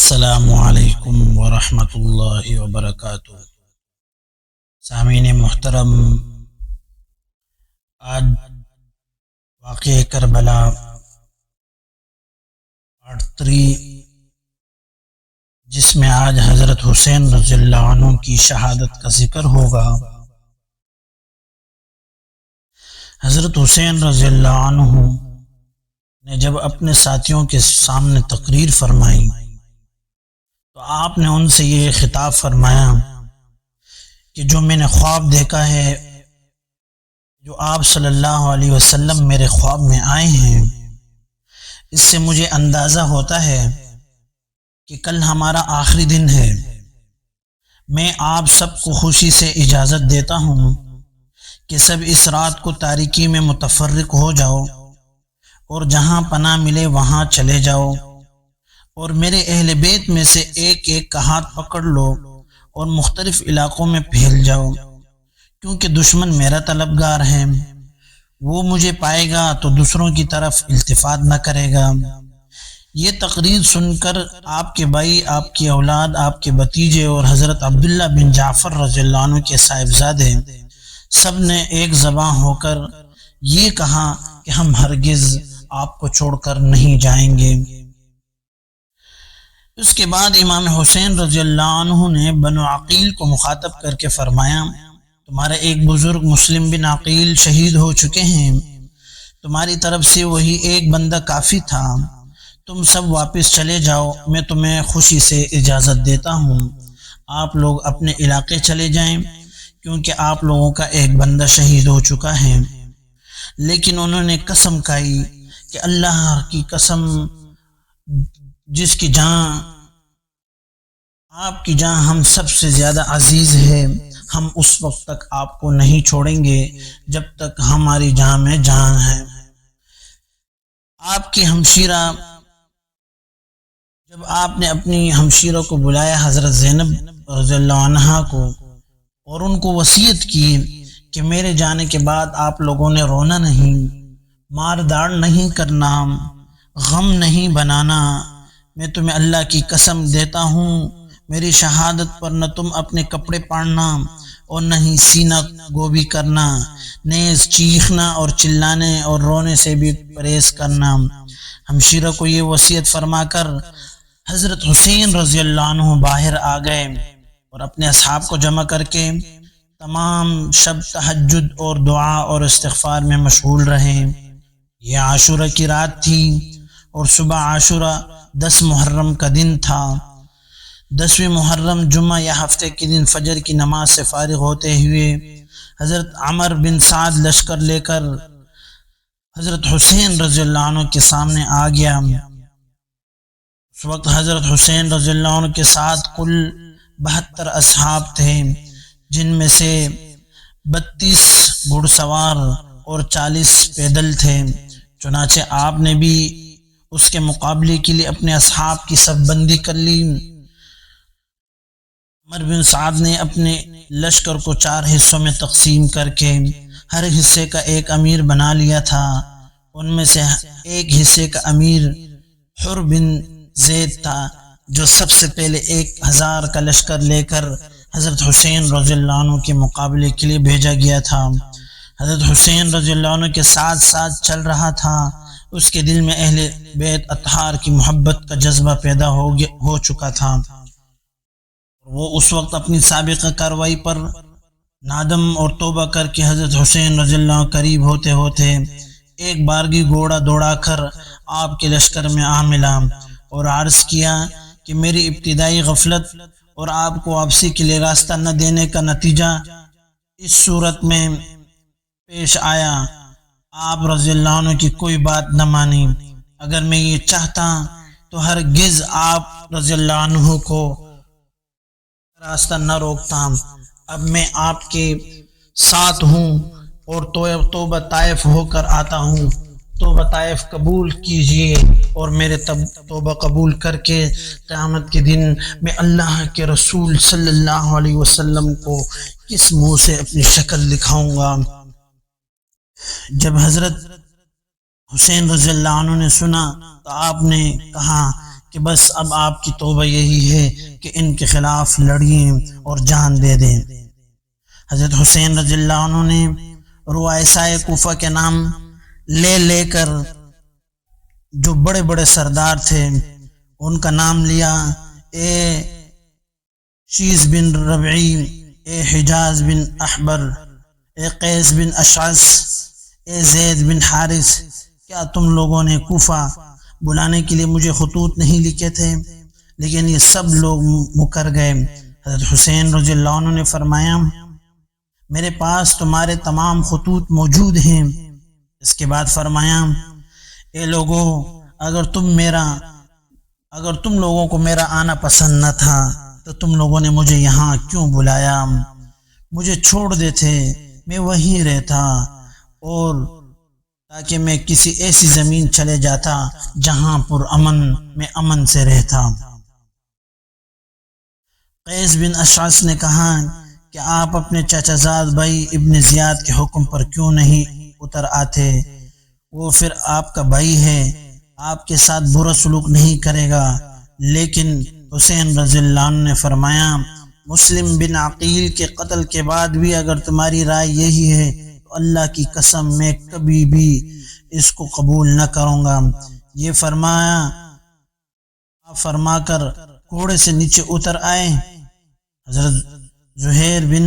السلام علیکم ورحمۃ اللہ وبرکاتہ۔ سامعین محترم، آج واقعہ کربلا پارٹ 3، جس میں آج حضرت حسین رضی اللہ عنہ کی شہادت کا ذکر ہوگا۔ حضرت حسین رضی اللہ عنہ نے جب اپنے ساتھیوں کے سامنے تقریر فرمائی تو آپ نے ان سے یہ خطاب فرمایا کہ جو میں نے خواب دیکھا ہے، جو آپ صلی اللہ علیہ وسلم میرے خواب میں آئے ہیں، اس سے مجھے اندازہ ہوتا ہے کہ کل ہمارا آخری دن ہے۔ میں آپ سب کو خوشی سے اجازت دیتا ہوں کہ سب اس رات کو تاریکی میں متفرق ہو جاؤ اور جہاں پناہ ملے وہاں چلے جاؤ، اور میرے اہل بیت میں سے ایک ایک کا ہاتھ پکڑ لو اور مختلف علاقوں میں پھیل جاؤ، کیونکہ دشمن میرا طلبگار ہے، وہ مجھے پائے گا تو دوسروں کی طرف التفات نہ کرے گا۔ یہ تقریر سن کر آپ کے بھائی، آپ کی اولاد، آپ کے بھتیجے اور حضرت عبداللہ بن جعفر رضی اللہ عنہ کے صاحبزادے سب نے ایک زباں ہو کر یہ کہا کہ ہم ہرگز آپ کو چھوڑ کر نہیں جائیں گے۔ اس کے بعد امام حسین رضی اللہ عنہ نے بنو عقیل کو مخاطب کر کے فرمایا، تمہارے ایک بزرگ مسلم بن عقیل شہید ہو چکے ہیں، تمہاری طرف سے وہی ایک بندہ کافی تھا، تم سب واپس چلے جاؤ، میں تمہیں خوشی سے اجازت دیتا ہوں، آپ لوگ اپنے علاقے چلے جائیں، کیونکہ آپ لوگوں کا ایک بندہ شہید ہو چکا ہے۔ لیکن انہوں نے قسم کھائی کہ اللہ کی قسم، جس کی جان آپ کی جان ہم سب سے زیادہ عزیز ہے، ہم اس وقت تک آپ کو نہیں چھوڑیں گے جب تک ہماری جان میں جان ہے۔ آپ کی ہمشیرہ، جب آپ نے اپنی ہمشیرہ کو بلایا حضرت زینب رضی اللہ عنہا کو، اور ان کو وصیت کی کہ میرے جانے کے بعد آپ لوگوں نے رونا نہیں، مار داڑ نہیں کرنا، غم نہیں بنانا، میں تمہیں اللہ کی قسم دیتا ہوں میری شہادت پر نہ تم اپنے کپڑے پاڑنا اور نہ ہی سینہ گوبی کرنا، نیز چیخنا اور چلانے اور رونے سے بھی پرہیز کرنا۔ ہمشیرہ کو یہ وصیت فرما کر حضرت حسین رضی اللہ عنہ باہر آ گئے اور اپنے اصحاب کو جمع کر کے تمام شب تہجد اور دعا اور استغفار میں مشغول رہے۔ یہ عاشورہ کی رات تھی اور صبح عاشورہ 10 محرم کا دن تھا۔ 10ویں محرم جمعہ یا ہفتے کے دن فجر کی نماز سے فارغ ہوتے ہوئے حضرت عمر بن سعد لشکر لے کر حضرت حسین رضی اللہ عنہ کے سامنے آ گیا۔ اس وقت حضرت حسین رضی اللہ عنہ کے ساتھ کل 72 اصحاب تھے، جن میں سے 32 گھڑ سوار اور 40 پیدل تھے۔ چنانچہ آپ نے بھی اس کے مقابلے کے لیے اپنے اصحاب کی صف بندی کر لی۔ عمر بن سعد نے اپنے لشکر کو 4 حصوں میں تقسیم کر کے ہر حصے کا ایک امیر بنا لیا تھا۔ ان میں سے ایک حصے کا امیر حر بن زید تھا، جو سب سے پہلے 1000 کا لشکر لے کر حضرت حسین رضی اللہ عنہ کے مقابلے کے لیے بھیجا گیا تھا۔ حضرت حسین رضی اللہ عنہ کے ساتھ ساتھ چل رہا تھا، اس کے دل میں اہل بیت اطہار کی محبت کا جذبہ پیدا ہو چکا تھا۔ وہ اس وقت اپنی سابقہ کارروائی پر نادم اور توبہ کر کے حضرت حسین رضی اللہ عنہ قریب ہوتے ہوتے ایک بارگی گھوڑا دوڑا کر آپ کے لشکر میں آ ملا اور عرض کیا کہ میری ابتدائی غفلت اور آپ کو واپسی کے لیے راستہ نہ دینے کا نتیجہ اس صورت میں پیش آیا، آپ رضی اللہ عنہ کی کوئی بات نہ مانی۔ اگر میں یہ چاہتا تو ہرگز آپ رضی اللہ عنہ کو راستہ نہ روکتا۔ اب میں آپ کے ساتھ ہوں اور توبہ طائف ہو کر آتا ہوں، توبہ طائف قبول کیجئے اور میرے توبہ قبول کر کے قیامت کے دن میں اللہ کے رسول صلی اللہ علیہ وسلم کو کس منہ سے اپنی شکل دکھاؤں گا۔ جب حضرت حسین رضی اللہ عنہ نے سنا تو آپ نے کہا کہ بس اب آپ کی توبہ یہی ہے کہ ان کے خلاف لڑیں اور جان دے دیں۔ حضرت حسین رضی اللہ عنہ نے رؤسائے کوفہ کے نام لے لے کر جو بڑے بڑے سردار تھے ان کا نام لیا، اے شیس بن ربعی، اے حجاز بن احبر، اے قیس بن اشعث، اے زید بن حارث، کیا تم لوگوں نے کوفہ بلانے کے لیے مجھے خطوط نہیں لکھے تھے؟ لیکن یہ سب لوگ مکر گئے۔ حضرت حسین رضی اللہ عنہ نے فرمایا میرے پاس تمہارے تمام خطوط موجود ہیں۔ اس کے بعد فرمایا اے لوگو، اگر تم لوگوں کو میرا آنا پسند نہ تھا تو تم لوگوں نے مجھے یہاں کیوں بلایا؟ مجھے چھوڑ دیتے، میں وہیں رہتا، اور تاکہ میں کسی ایسی زمین چلے جاتا جہاں پر امن سے رہتا۔ قیس بن اشعث نے کہا کہ آپ اپنے چچا زاد بھائی ابن زیاد کے حکم پر کیوں نہیں اتر آتے؟ وہ پھر آپ کا بھائی ہے، آپ کے ساتھ برا سلوک نہیں کرے گا۔ لیکن حسین رضی اللہ عنہ نے فرمایا مسلم بن عقیل کے قتل کے بعد بھی اگر تمہاری رائے یہی ہے تو اللہ کی قسم میں کبھی بھی اس کو قبول نہ کروں گا۔ یہ فرما کر گھوڑے سے نیچے اتر آئے۔ حضرت زہیر بن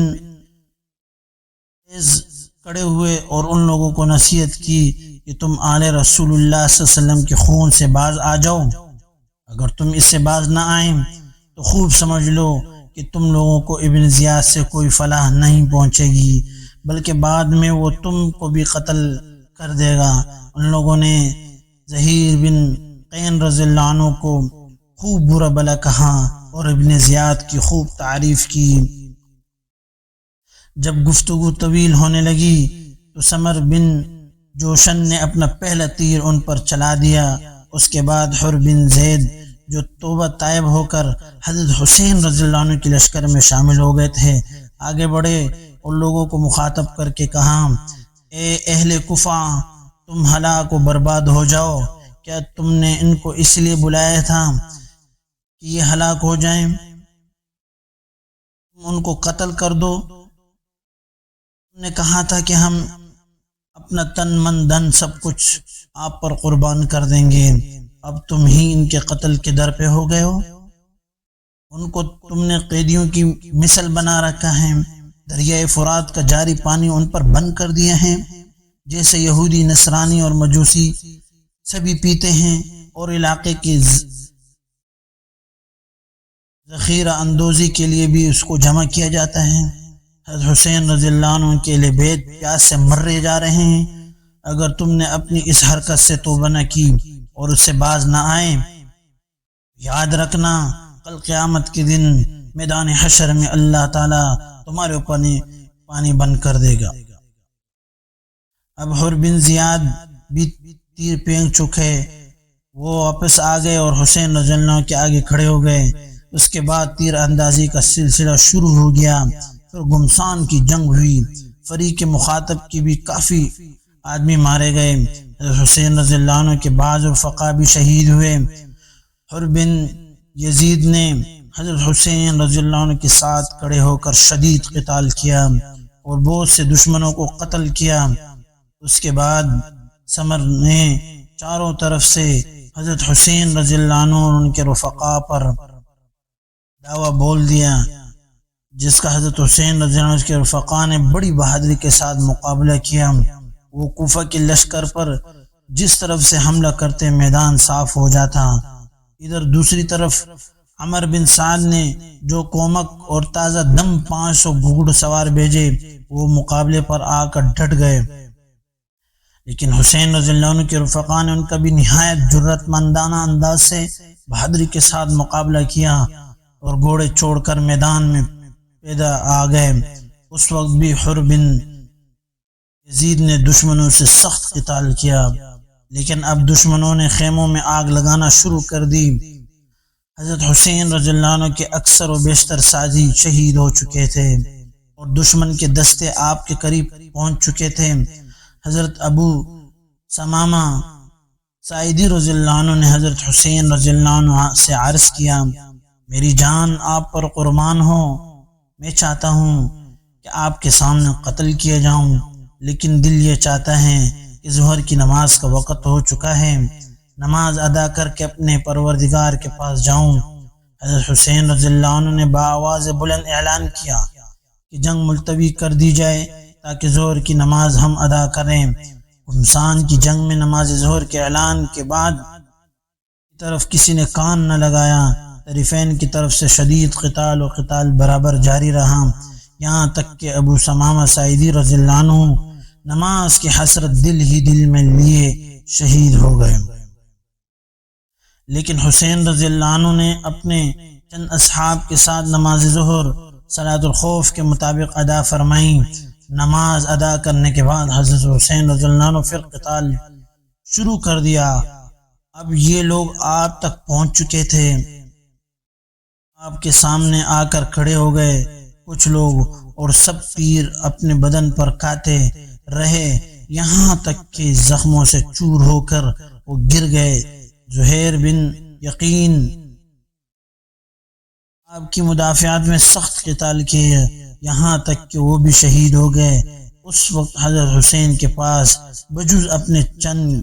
کڑے ہوئے اور ان لوگوں کو نصیحت کی کہ تم آل رسول اللہ صلی اللہ علیہ وسلم کے خون سے باز آ جاؤ، اگر تم اس سے باز نہ آئیں تو خوب سمجھ لو کہ تم لوگوں کو ابن زیاد سے کوئی فلاح نہیں پہنچے گی، بلکہ بعد میں وہ تم کو بھی قتل کر دے گا۔ ان لوگوں نے زہیر بن قین رضی اللہ عنہ کو خوب برا بلا کہا اور ابن زیاد کی خوب تعریف کی۔ جب گفتگو طویل ہونے لگی تو سمر بن جوشن نے اپنا پہلا تیر ان پر چلا دیا۔ اس کے بعد حر بن زید جو توبہ طائب ہو کر حضرت حسین رضی اللہ عنہ کے لشکر میں شامل ہو گئے تھے آگے بڑھے اور لوگوں کو مخاطب کر کے کہا اے اہل کوفہ، تم ہلاک و برباد ہو جاؤ، کیا تم نے ان کو اس لیے بلایا تھا کہ یہ ہلاک ہو جائیں؟ تم ان کو قتل کر دو۔ تم نے کہا تھا کہ ہم اپنا تن من دھن سب کچھ آپ پر قربان کر دیں گے، اب تم ہی ان کے قتل کے در پہ ہو گئے ہو۔ ان کو تم نے قیدیوں کی مثل بنا رکھا ہے، دریائے فرات کا جاری پانی ان پر بند کر دیا ہے، جیسے یہودی، نصرانی اور مجوسی سبھی پیتے ہیں، اور علاقے کی ذخیرہ اندوزی کے لیے بھی اس کو جمع کیا جاتا ہے۔ حضرت حسین رضی اللہ عنہ کے لیے بید پیاس سے مرے جا رہے ہیں، اگر تم نے اپنی اس حرکت سے توبہ نہ کی اور اس سے باز نہ آئے، یاد رکھنا کل قیامت کے دن میدان حشر میں اللہ تعالیٰ تمہارے اوپر پانی بند کر دے گا۔ اب حر بن زیاد بھی تیر پھینک چکے، وہ واپس آ گئے اور حسین رضی اللہ عنہ کے آگے کھڑے ہو گئے۔ اس کے بعد تیر اندازی کا سلسلہ شروع ہو گیا، پھر گمسان کی جنگ ہوئی، فریق مخاطب کی بھی کافی آدمی مارے گئے۔ حسین رضی اللہ عنہ کے بعض رفقا بھی شہید ہوئے۔ حر بن یزید نے حضرت حسین رضی اللہ عنہ کے ساتھ کھڑے ہو کر شدید قتال کیا اور بہت سے دشمنوں کو قتل کیا۔ اس کے بعد سمر نے چاروں طرف سے حضرت حسین رضی اللہ عنہ اور ان کے رفقا پر دعویٰ بول دیا، جس کا حضرت حسین رضی اللہ عنہ کے رفقا نے بڑی بہادری کے ساتھ مقابلہ کیا۔ وہ کوفہ کے لشکر پر جس طرف سے حملہ کرتے میدان صاف ہو جاتا۔ ادھر دوسری طرف عمر بن سعد نے جو کومک اور تازہ دم 500 گھوڑ سوار بھیجے، وہ مقابلے پر آ کر ڈٹ گئے، لیکن حسین رضی اللہ عنہ کے رفقا نے ان کا بھی نہایت جرت مندانہ انداز سے بہادری کے ساتھ مقابلہ کیا اور گھوڑے چھوڑ کر میدان میں پیدا آ گئے۔ اس وقت بھی حر بن یزید نے دشمنوں سے سخت قتال کیا، لیکن اب دشمنوں نے خیموں میں آگ لگانا شروع کر دی۔ حضرت حسین رضی اللہ عنہ کے اکثر و بیشتر ساتھی شہید ہو چکے تھے اور دشمن کے دستے آپ کے قریب پہنچ چکے تھے۔ حضرت ابو سمامہ سعیدی رضی اللہ عنہ نے حضرت حسین رضی اللہ عنہ سے عرض کیا، میری جان آپ پر قربان ہو، میں چاہتا ہوں کہ آپ کے سامنے قتل کیا جاؤں، لیکن دل یہ چاہتا ہے کہ ظہر کی نماز کا وقت ہو چکا ہے، نماز ادا کر کے اپنے پروردگار کے پاس جاؤں۔ حضرت حسین رضی اللہ عنہ نے بآواز بلند اعلان کیا کہ جنگ ملتوی کر دی جائے تاکہ ظہر کی نماز ہم ادا کریں۔ گمسان کی جنگ میں نماز ظہر کے اعلان کے بعد کی طرف کسی نے کان نہ لگایا۔ طرفین کی طرف سے شدید قتال و قتال برابر جاری رہا، یہاں تک کہ ابو ثمامہ سعیدی رضی اللہ عنہ نماز کی حسرت دل ہی دل میں لیے شہید ہو گئے، لیکن حسین رضی اللہ عنہ نے اپنے چند اصحاب کے ساتھ نماز ظہر صلاۃ الخوف کے مطابق ادا فرمائی۔ نماز ادا کرنے کے بعد حضرت حسین رضی اللہ عنہ پھر قتال شروع کر دیا۔ اب یہ لوگ آپ تک پہنچ چکے تھے، آپ کے سامنے آ کر کھڑے ہو گئے کچھ لوگ، اور سب تیر اپنے بدن پر کھاتے رہے یہاں تک کہ زخموں سے چور ہو کر وہ گر گئے۔ زہیر بن یقین آپ کی مدافعات میں سخت قتال کیے یہاں تک کہ وہ بھی شہید ہو گئے۔ اس وقت حضرت حسین کے پاس بجز اپنے چند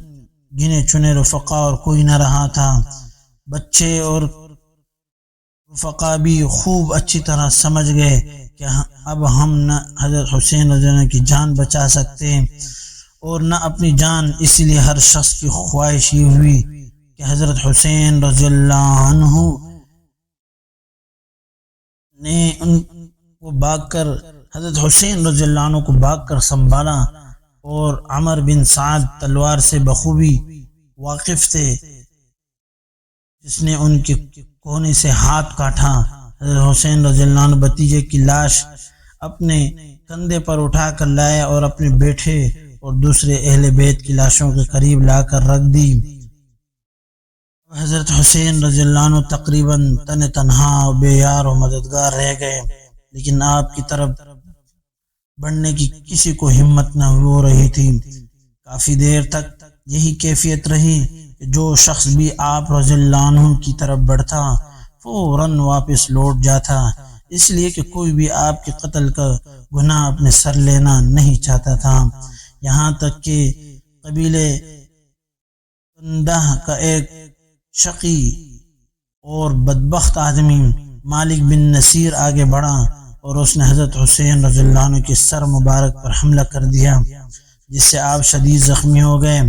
گنے چنے رفقا اور کوئی نہ رہا تھا۔ بچے اور رفقا بھی خوب اچھی طرح سمجھ گئے کہ اب ہم نہ حضرت حسین رضی اللہ عنہ کی جان بچا سکتے اور نہ اپنی جان، اس لیے ہر شخص کی خواہش یہ ہوئی کہ حضرت حسین رضی اللہ عنہ نے ان کو بھاگ کر حضرت حسین رضی اللہ عنہ کو بھاگ کر سنبھالا، اور عمر بن سعد تلوار سے بخوبی واقف تھے، جس نے ان کے کونے سے ہاتھ کاٹا۔ حضرت حسین رضی اللہ عنہ بھتیجے کی لاش اپنے کندھے پر اٹھا کر لائے اور اپنے بیٹے اور دوسرے اہل بیت کی لاشوں کے قریب لا کر رکھ دی۔ حضرت حسین رضی اللہ عنہ تقریباً تنہا و بے یار و مددگار رہ گئے، لیکن آپ کی طرف بڑھنے کی کسی کو ہمت نہ ہو رہی تھی۔ کافی دیر تک یہی کیفیت رہی کہ جو شخص بھی آپ رضی اللہ عنہ کی طرف بڑھتا فوراً واپس لوٹ جاتا، اس لیے کہ کوئی بھی آپ کے قتل کا گناہ اپنے سر لینا نہیں چاہتا تھا۔ یہاں تک کہ قبیلے کندہ کا ایک شقی اور بدبخت آدمی مالک بن نصیر آگے بڑھا اور اس نے حضرت حسین رضی اللہ عنہ کے سر مبارک پر حملہ کر دیا، جس سے آپ شدید زخمی ہو گئے۔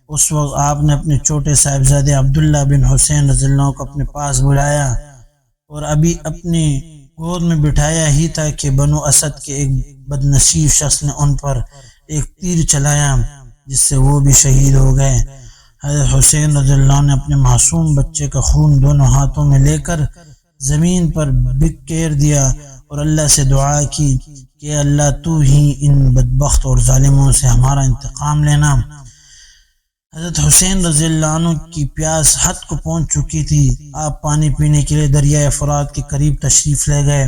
اس وقت آپ نے اپنے چھوٹے صاحبزادے عبداللہ بن حسین رضی اللہ عنہ کو اپنے پاس بلایا اور ابھی اپنی گود میں بٹھایا ہی تھا کہ بنو اسد کے ایک بد نصیب شخص نے ان پر ایک تیر چلایا، جس سے وہ بھی شہید ہو گئے۔ حضرت حسین رضی اللہ عنہ نے اپنے معصوم بچے کا خون دونوں ہاتھوں میں لے کر زمین پر بکھیر دیا اور اللہ سے دعا کی کہ اللہ تو ہی ان بدبخت اور ظالموں سے ہمارا انتقام لینا۔ حضرت حسین رضی اللہ عنہ کی پیاس حد کو پہنچ چکی تھی۔ آپ پانی پینے کے لیے دریائے فرات کے قریب تشریف لے گئے،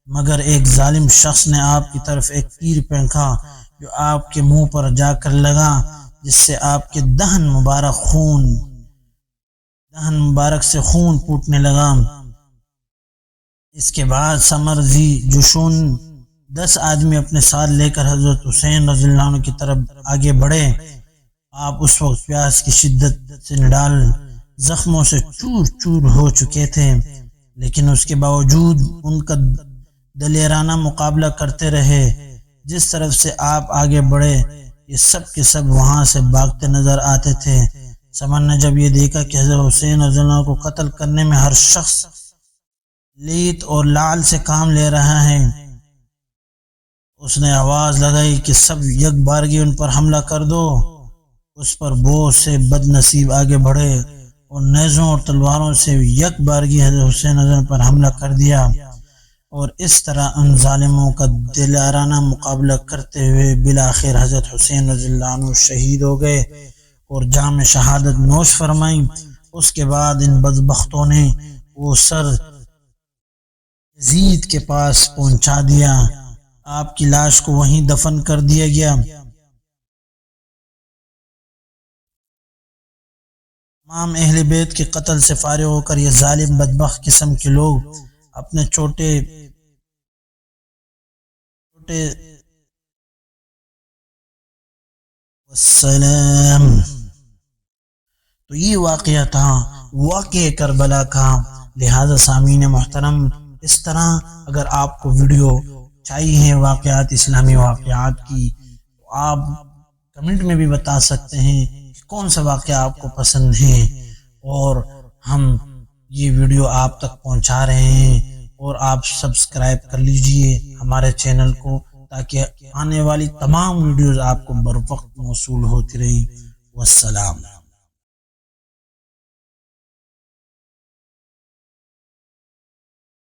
مگر ایک ظالم شخص نے آپ کی طرف ایک تیر پھینکا جو آپ کے منہ پر جا کر لگا، جس سے آپ کے دہن مبارک سے خون پھوٹنے لگا۔ اس کے بعد سمرزی جشون 10 آدمی اپنے ساتھ لے کر حضرت حسین رضی اللہ عنہ کی طرف آگے بڑھے۔ آپ اس وقت پیاس کی شدت سے نڈال زخموں سے چور چور ہو چکے تھے، لیکن اس کے باوجود ان کا دلیرانہ مقابلہ کرتے رہے۔ جس طرف سے آپ آگے بڑھے یہ سب کے سب وہاں سے بھاگتے نظر آتے تھے۔ سمر نے جب یہ دیکھا کہ حضرت حسین رضی اللہ عنہ کو قتل کرنے میں ہر شخص لیت اور لعل سے کام لے رہا ہے، اس نے آواز لگائی کہ سب یک بارگی ان پر حملہ کر دو۔ اس پر بہت سے بد نصیب آگے بڑھے اور نیزوں اور تلواروں سے یک بارگی حضرت حسین رضی اللہ عنہ پر حملہ کر دیا، اور اس طرح ان ظالموں کا دلارانہ مقابلہ کرتے ہوئے بالآخر حضرت حسین رضی اللہ عنہ شہید ہو گئے اور جام شہادت نوش فرمائی۔ اس کے بعد ان بدبختوں نے وہ سر یزید کے پاس پہنچا دیا، آپ کی لاش کو وہیں دفن کر دیا گیا۔ تمام اہل بیت کے قتل سے فارغ ہو کر یہ ظالم بدبخت قسم کے لوگ اپنے چھوٹے والسلام. تو یہ واقعہ تھا واقعہ کربلا کا. لہذا سامعین محترم، اس طرح اگر آپ کو ویڈیو چاہیے واقعات اسلامی واقعات کی تو آپ کمنٹ میں بھی بتا سکتے ہیں کہ کون سا واقعہ آپ کو پسند ہے، اور ہم یہ ویڈیو آپ تک پہنچا رہے ہیں. اور آپ سبسکرائب کر لیجئے ہمارے چینل کو تاکہ آنے والی تمام ویڈیوز آپ کو بر وقت موصول ہوتی رہیں. والسلام.